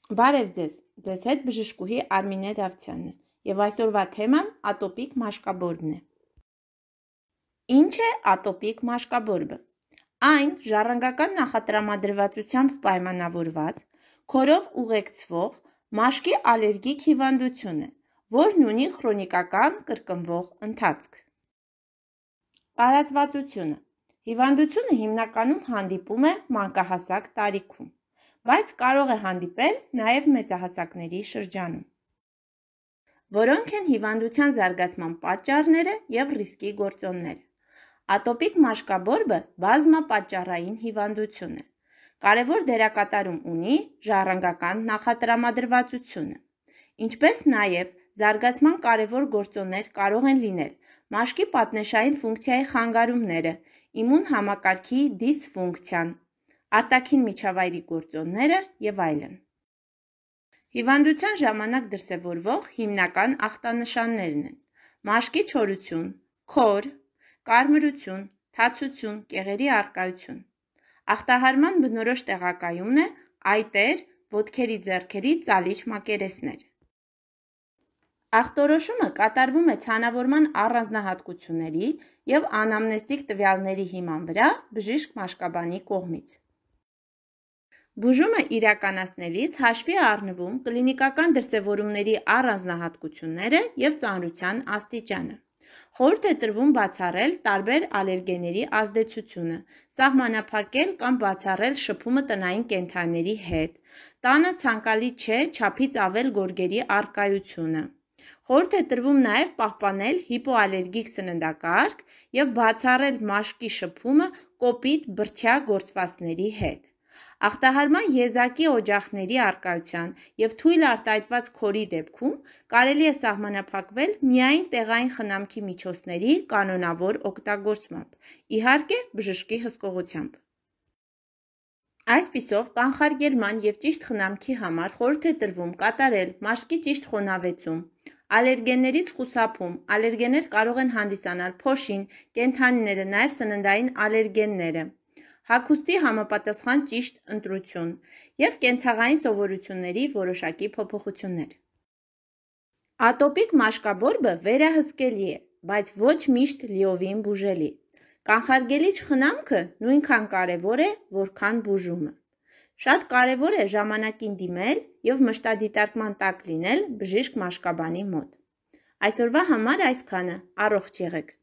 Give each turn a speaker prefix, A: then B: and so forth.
A: Բարև ձեզ հետ բժշկուհի Արմինե Դավթյանն է և այսօրվա թեման ատոպիկ մաշկաբորբն է։ Ինչ է ատոպիկ մաշկաբորբը։ Այն ժառանգական նախատրամադրվածությամբ պայմանավորված, քորով ուղեկցվող մաշկի ալերգիկ հիվանդություն է, որն ունի քրոնիկական կրկնվող ընթացք։ Տարածվածությունը։ Հիվանդությունը հիմնականում հանդիպում է մանկահասակ տարիքում, բայց կարող է հանդիպել նաև մեծահասակների շրջանում։ Որոնք են հիվանդության զարգացման պատճառները և ռիսկի գործոնները։ Ատոպիկ մաշկաբորբը բազմապատճառային հիվանդություն է։ Կարևոր դերակատարում ունի ժառանգական նախատրամադրվածությունը, ինչպես նաև զարգացման կարևոր գործոններ կարող են լինել մաշկի պատնեշային ֆունկցիայի խանգարումները, իմուն համակարգի դիսֆունկցիան, արտաքին միջավայրի գործոնները և այլն։ Հիվանդության ժամանակ դրսևորվող հիմնական ախտանշաններն են մաշկի չորություն, քոր, կարմրություն, թացություն, կեղերի առկայություն։ Ախտահարման բնորոշ տեղակայումն է այտեր, ոտքերի ձեռքերի ծալիչ մակերեսներ։ Ախտորոշումը կատարվում է ցանավորման առանձնահատկությունների և անամնեստիկ տվյալների հիման վրա բժիշկ-մաշկաբանի կողմից։ Բուժումը իրականացնելիս հաշվի է առնվում կլինիկական դրսևորումների առանձնահատկությունները և ծանրության աստիճանը։ Խորհուրդ է տրվում բացառել տարբեր ալերգենների ազդեցությունը, սահմանափակել կամ բացառել շփումը տնային կենդանիների հետ, տանը ցանկալի չէ չափից ավել գորգերի առկայությունը։ Խորհուրդ է տրվում նաև պահպանել հիպոալերգիկ սննդակարգ և բացառել մաշկի շփումը կոպիտ բրդյա գործվածքների հետ։ Ախտահարման եզակի օջախների առկայության և թույլ արտահայտված քորի դեպքում կարելի է սահմանափակվել միայն տեղային խնամքի միջոցների կանոնավոր օգտագործմամբ, իհարկե բժշկի հսկողությամբ։ Այսպիսով, կանխարգելման և ճիշտ խնամքի համար խորհուրդ է տրվում կատարել մաշկի ճիշտ խոնավեցում, ալերգեններից խուսափում, ալերգեններ կարող են հանդիսանալ փոշին, կենդանիները, նաև սննդային ալերգենները, հագուստի համապատասխան ճիշտ ընտրություն և կենցաղային սովորությունների որոշակի փոփոխություններ։ Ատոպիկ մաշկաբորբը վերահսկելի է, բայց ոչ միշտ լիովին բուժելի։ Կանխարգելիչ խնամքը նույնքան կարևոր է, որքան բուժումը։ Շատ կարևոր է ժամանակին դիմել և մշտադիտարկման տակ լինել բժիշկ-մաշկաբանի մոտ։ Այսօրվա համար այսքանը, առողջ եղեք։